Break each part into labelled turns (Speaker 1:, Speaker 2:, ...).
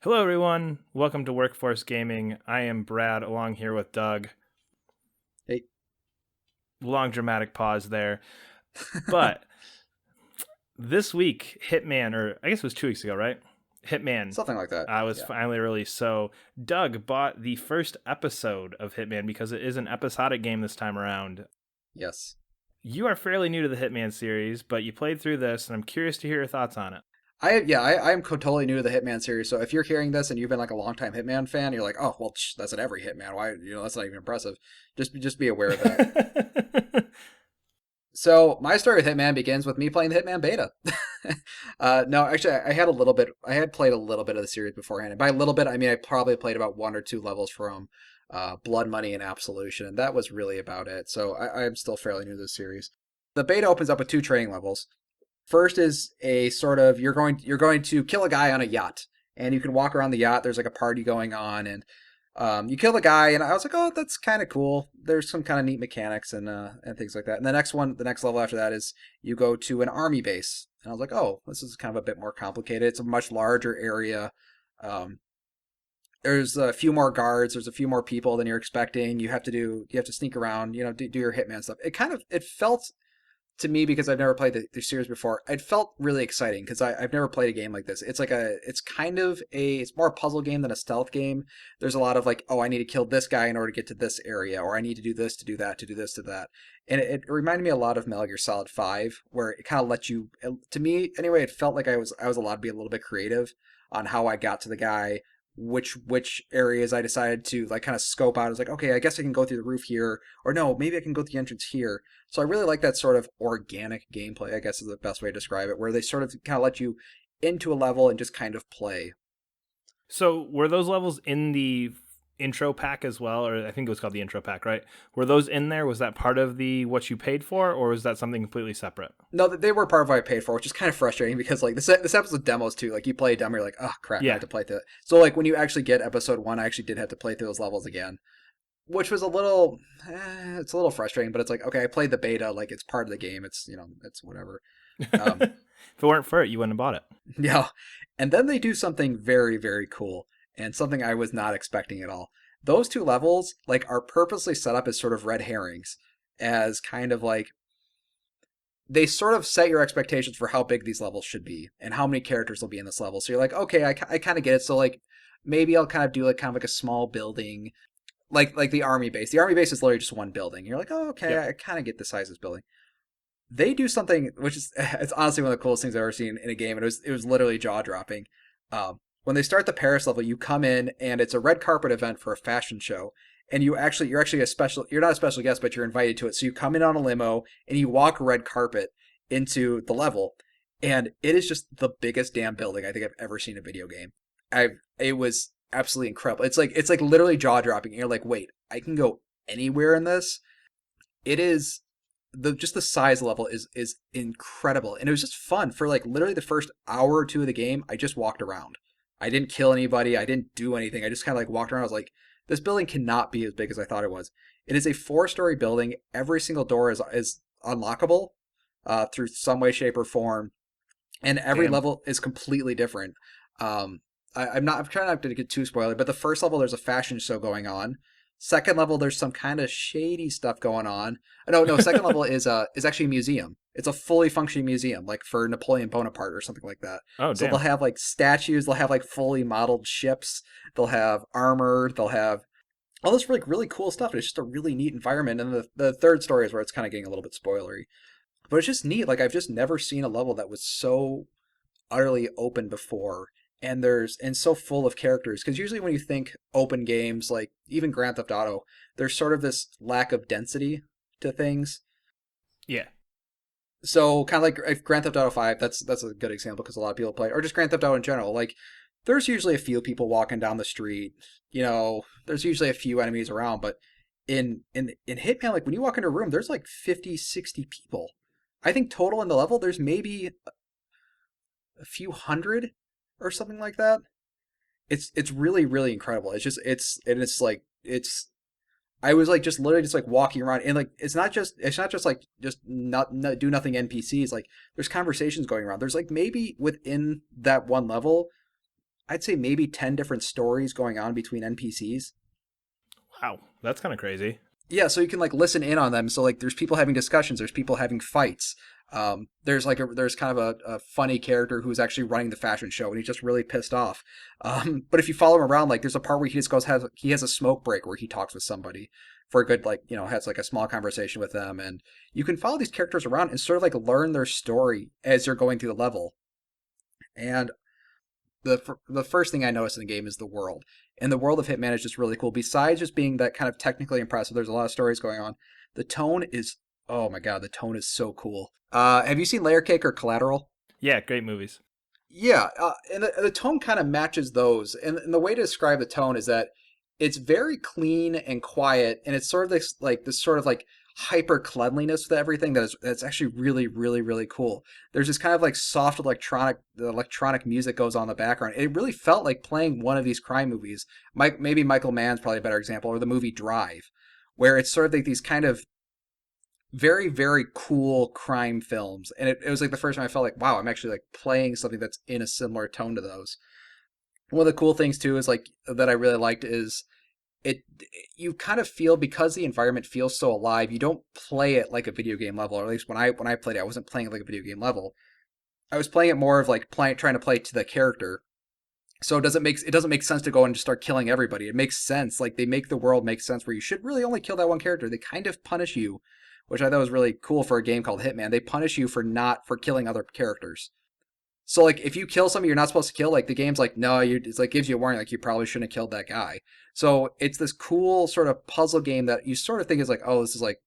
Speaker 1: Hello, everyone. Welcome to Workforce Gaming. I am Brad, along here with Doug.
Speaker 2: Hey,
Speaker 1: Long dramatic pause there. But this week, Hitman, or I guess it was 2 weeks ago, right? Hitman
Speaker 2: something like that.
Speaker 1: was
Speaker 2: Yeah.
Speaker 1: finally released. So Doug bought the first episode of Hitman because it is an episodic game this time around.
Speaker 2: Yes.
Speaker 1: You are fairly new to the Hitman series, but you played through this, and I'm curious to hear your thoughts on it.
Speaker 2: I am totally new to the Hitman series. So if you're hearing this and you've been like a longtime Hitman fan, you're like, oh well, that's in every Hitman. Why, that's not even impressive. Just be aware of that. So my story with Hitman begins with me playing the Hitman beta. No, actually, I had a little bit. I had played a little bit of the series beforehand, and by a little bit, I mean I probably played about one or two levels from Blood Money and Absolution, and that was really about it. So I'm still fairly new to the series. The beta opens up with two training levels. First is a sort of you're going to kill a guy on a yacht, and you can walk around the yacht. There's like a party going on, and you kill the guy, and I was like, oh, that's kind of cool. There's some kind of neat mechanics and things like that. And the next level after that is you go to an army base, and I was like, oh, this is kind of a bit more complicated. It's a much larger area. Um, there's a few more guards. There's a few more people than you're expecting. You have to sneak around. Do your hitman stuff. It felt to me, because I've never played the series before, it felt really exciting because I've never played a game like this. It's more a puzzle game than a stealth game. There's a lot of like, oh, I need to kill this guy in order to get to this area, or I need to do this to do that, to do this to that. And it reminded me a lot of Metal Gear Solid 5, where it kind of let you, to me anyway, it felt like I was allowed to be a little bit creative on how I got to the guy, which areas I decided to like kind of scope out. I was like, okay, I guess I can go through the roof here, or no, maybe I can go through the entrance here. So I really like that sort of organic gameplay, I guess is the best way to describe it, where they sort of kind of let you into a level and just kind of play.
Speaker 1: So were those levels in the intro pack as well, or I think it was called the intro pack, right? Were those in there? Was that part of the what you paid for, or was that something completely separate?
Speaker 2: No, they were part of what I paid for, which is kind of frustrating because like this episode demos too. Like you play a demo, you're like, oh crap, I
Speaker 1: Yeah.
Speaker 2: have to play through it. So like when you actually get episode one, I actually did have to play through those levels again, which was it's a little frustrating. But it's like, okay, I played the beta, like it's part of the game. It's whatever. Um,
Speaker 1: If it weren't for it, you wouldn't have bought it.
Speaker 2: Yeah. And then they do something very, very cool and something I was not expecting at all. Those two levels like are purposely set up as sort of red herrings, as kind of like they sort of set your expectations for how big these levels should be and how many characters will be in this level. So you're like, okay, I kind of get it. So like maybe I'll kind of do like kind of like a small building, like the army base. The army base is literally just one building. You're like, oh, okay,
Speaker 1: Yep.
Speaker 2: I kind of get the size of this building. They do something which is it's honestly one of the coolest things I've ever seen in a game, and it was literally jaw dropping. When they start the Paris level, you come in and it's a red carpet event for a fashion show, and you're actually you're not a special guest, but you're invited to it. So you come in on a limo and you walk red carpet into the level, and it is just the biggest damn building I think I've ever seen in a video game. It was absolutely incredible. It's like literally jaw dropping. You're like, wait, I can go anywhere in this. It is the size level is incredible, and it was just fun for like literally the first hour or two of the game. I just walked around. I didn't kill anybody. I didn't do anything. I just kind of like walked around. I was like, this building cannot be as big as I thought it was. It is a four-story building. Every single door is unlockable through some way, shape, or form, and every
Speaker 1: Damn.
Speaker 2: level is completely different. I'm trying not to get too spoiler, but the first level there's a fashion show going on. Second level there's some kind of shady stuff going on. No, second level is actually a museum. It's a fully functioning museum, like for Napoleon Bonaparte or something like that.
Speaker 1: Oh,
Speaker 2: So they'll
Speaker 1: damn.
Speaker 2: have like statues, they'll have like fully modeled ships, they'll have armor, they'll have all this really cool stuff. It's just a really neat environment. And the third story is where it's kind of getting a little bit spoilery. But it's just neat. Like I've just never seen a level that was so utterly open before, and so full of characters, because usually when you think open games like even Grand Theft Auto, there's sort of this lack of density to things.
Speaker 1: Yeah.
Speaker 2: So kind of like if Grand Theft Auto 5, that's a good example because a lot of people play, or just Grand Theft Auto in general. Like there's usually a few people walking down the street, there's usually a few enemies around, but in Hitman, like when you walk into a room, there's like 50, 60 people. I think total in the level there's maybe a few hundred or something like that. It's really incredible. It's like it's I was like just literally just like walking around, and like it's not just like just not do nothing NPCs. Like there's conversations going around. There's like maybe within that one level I'd say maybe 10 different stories going on between NPCs.
Speaker 1: Wow, that's kind of crazy.
Speaker 2: Yeah, so you can like listen in on them. So like, there's people having discussions, there's people having fights. There's kind of a funny character who's actually running the fashion show, and he's just really pissed off. But if you follow him around, like there's a part where he has a smoke break where he talks with somebody for a good like has like a small conversation with them, and you can follow these characters around and sort of like learn their story as you're going through the level. And the first thing I noticed in the game is the world. And the world of Hitman is just really cool. Besides just being that kind of technically impressive, there's a lot of stories going on. The tone is, oh my god, the tone is so cool. Have you seen Layer Cake or Collateral?
Speaker 1: Yeah, great movies.
Speaker 2: Yeah, and the tone kind of matches those. And the way to describe the tone is that it's very clean and quiet, and it's sort of this sort of like hyper cleanliness to everything that's actually really really really cool. There's this kind of like soft electronic music goes on in the background. It really felt like playing one of these crime movies. Maybe Michael Mann's probably a better example, or the movie Drive, where it's sort of like these kind of very very cool crime films, and it was like the first time I felt like, wow, I'm actually like playing something that's in a similar tone to those. One of the cool things too is like that I really liked is it you kind of feel, because the environment feels so alive, you don't play it like a video game level, or at least when I played it, I wasn't playing it like a video game level. I was playing it more of like trying to play to the character. So it doesn't make sense to go and just start killing everybody. It makes sense, like they make the world make sense where you should really only kill that one character. They kind of punish you, which I thought was really cool for a game called Hitman. They punish you for killing other characters. So like if you kill somebody you're not supposed to kill, like the game's like, no, it's like gives you a warning, like you probably shouldn't have killed that guy. So it's this cool sort of puzzle game that you sort of think is like, oh, this is like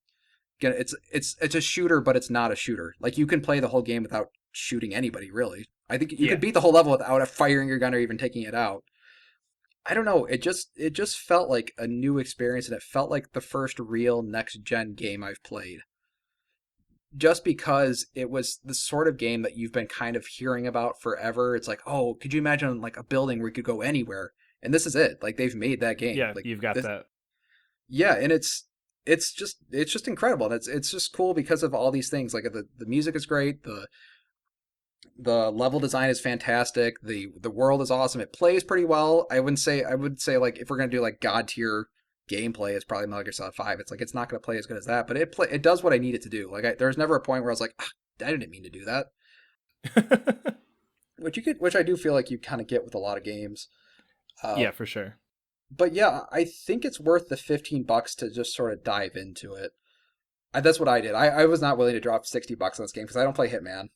Speaker 2: it's a shooter, but it's not a shooter. Like you can play the whole game without shooting anybody, really. I think you
Speaker 1: Yeah.
Speaker 2: could beat the whole level without firing your gun or even taking it out. I don't know. It just felt like a new experience, and it felt like the first real next gen game I've played, just because it was the sort of game that you've been kind of hearing about forever. It's like, oh, could you imagine like a building where you could go anywhere? And this is it. Like they've made that game.
Speaker 1: Yeah,
Speaker 2: Like
Speaker 1: you've got
Speaker 2: this,
Speaker 1: that.
Speaker 2: yeah, and it's just incredible. And it's just cool because of all these things. Like the music is great. The level design is fantastic. The world is awesome. It plays pretty well. I would say like if we're gonna do like god tier gameplay, it's probably Metal Gear Solid 5. It's like it's not gonna play as good as that, but it does what I need it to do. Like there's never a point where I was like, ah, I didn't mean to do that. Which I do feel like you kind of get with a lot of games. Uh,
Speaker 1: Yeah, for sure.
Speaker 2: but yeah, I think it's worth the $15 to just sort of dive into it. That's what I did. I was not willing to drop $60 on this game because I don't play Hitman.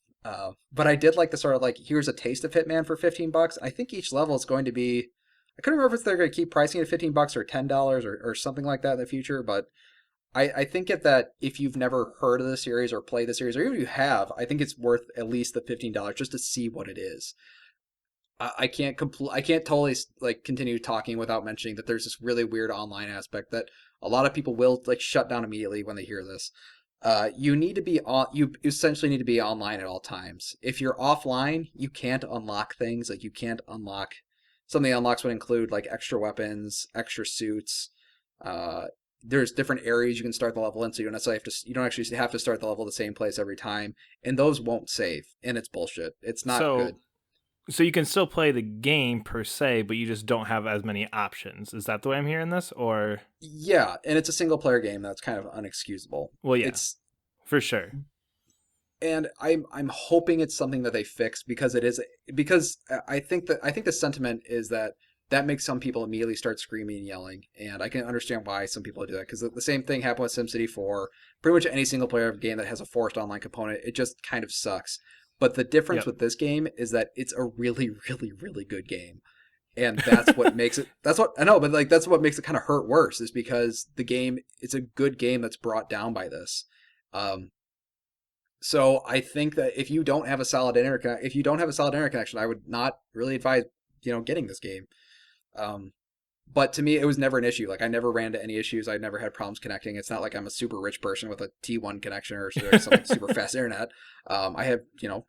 Speaker 2: But I did like the sort of like, here's a taste of Hitman for $15. I think each level is going to be, I couldn't remember if they're going to keep pricing it at $15 or $10 or something like that in the future. But I think that if you've never heard of the series or played the series, or even if you have, I think it's worth at least the $15 just to see what it is. I can't totally like continue talking without mentioning that there's this really weird online aspect that a lot of people will like shut down immediately when they hear this. You essentially need to be online at all times. If you're offline, you can't unlock things. Like you can't unlock some of the unlocks would include like extra weapons, extra suits. Uh, there's different areas you can start the level in, so you don't actually have to start the level the same place every time, and those won't save, and it's bullshit. It's not good.
Speaker 1: So so you can still play the game per se, but you just don't have as many options. Is that the way I'm hearing this? Or
Speaker 2: Yeah, and it's a single player game that's kind of unexcusable.
Speaker 1: well, yeah,
Speaker 2: It's
Speaker 1: for sure.
Speaker 2: and I'm hoping it's something that they fix because it is because I think the sentiment is that makes some people immediately start screaming and yelling, and I can understand why some people do that because the same thing happened with SimCity 4. Pretty much any single player game that has a forced online component, it just kind of sucks. But the difference
Speaker 1: Yep.
Speaker 2: with this game is that it's a really really really good game, and that's what makes it that's what I know, but like that's what makes it kind of hurt worse is because the game it's a good game that's brought down by this. Um, so I think that if you don't have a solid internet connection, I would not really advise getting this game. Um, but to me, it was never an issue. Like I never ran into any issues. I never had problems connecting. It's not like I'm a super rich person with a T1 connection or something super fast internet. I have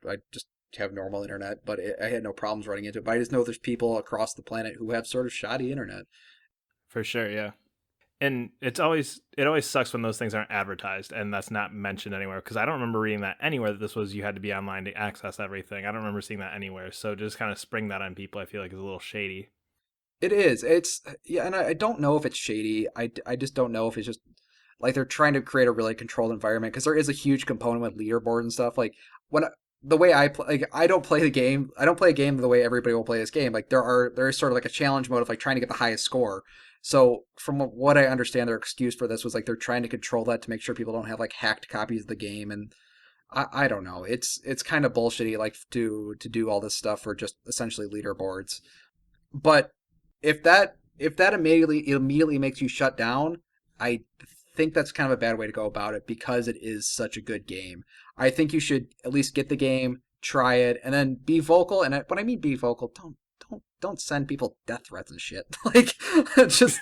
Speaker 2: I just have normal internet, but I had no problems running into it. But I just know there's people across the planet who have sort of shoddy internet.
Speaker 1: For sure, yeah. And it always sucks when those things aren't advertised and that's not mentioned anywhere, because I don't remember reading that anywhere that this was you had to be online to access everything. I don't remember seeing that anywhere. So just kind of spring that on people, I feel like is a little shady.
Speaker 2: It is. It's yeah, and I don't know if it's shady. I just don't know if it's just like they're trying to create a really controlled environment because there is a huge component with leaderboard and stuff. Like when the way I play, like I don't play the game. I don't play a game the way everybody will play this game. Like there is sort of like a challenge mode of like trying to get the highest score. So from what I understand, their excuse for this was like they're trying to control that to make sure people don't have like hacked copies of the game. And I don't know. It's kind of bullshitty like to do all this stuff for just essentially leaderboards. But if that immediately makes you shut down, I think that's kind of a bad way to go about it because it is such a good game. I think you should at least get the game, try it, and then be vocal. And when I mean be vocal, don't send people death threats and shit. Like just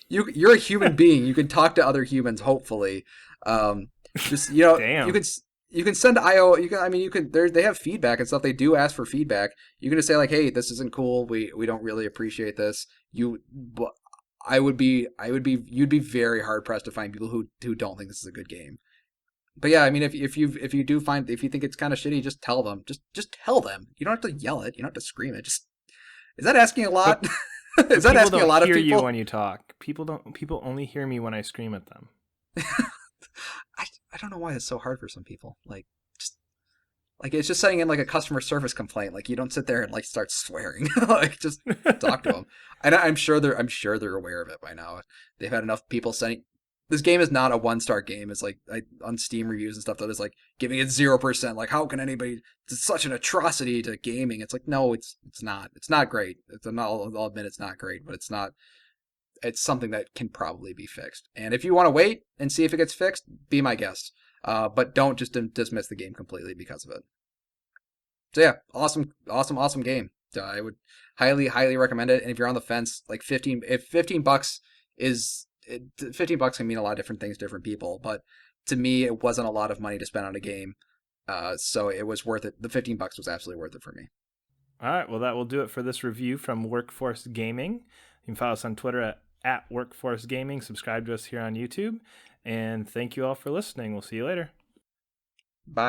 Speaker 2: you're a human being. You can talk to other humans. Hopefully, just you
Speaker 1: Damn.
Speaker 2: can you can send IO. You can I mean you can they have feedback and stuff. They do ask for feedback. You can just say like, hey, this isn't cool. We don't really appreciate this. You'd be very hard pressed to find people who don't think this is a good game. But yeah, I mean, if you do find if you think it's kind of shitty, just tell them. Just tell them. You don't have to yell it. You don't have to scream it. Just is that asking a lot?
Speaker 1: But
Speaker 2: Is that
Speaker 1: people
Speaker 2: asking a
Speaker 1: don't
Speaker 2: lot of
Speaker 1: hear you
Speaker 2: people?
Speaker 1: when you talk. People only hear me when I scream at them.
Speaker 2: I don't know why it's so hard for some people. Just like it's just sending in like a customer service complaint. Like you don't sit there and like start swearing. Like just talk to them. And I'm sure they're aware of it by now. They've had enough people sending. This game is not a 1-star game. It's like on Steam reviews and stuff that is like giving it 0%. Like how can anybody? It's such an atrocity to gaming. It's like no, it's not. It's not great. I'll admit it's not great, but it's something that can probably be fixed. And if you want to wait and see if it gets fixed, be my guest. But don't just dismiss the game completely because of it. So yeah, awesome game. I would highly recommend it. And if you're on the fence, like 15 bucks is 15 bucks can mean a lot of different things to different people. But to me, it wasn't a lot of money to spend on a game. So it was worth it. The 15 bucks was absolutely worth it for me.
Speaker 1: All right, well, that will do it for this review from Workforce Gaming. You can follow us on Twitter at Workforce Gaming. Subscribe to us here on YouTube. And thank you all for listening. We'll see you later.
Speaker 2: Bye.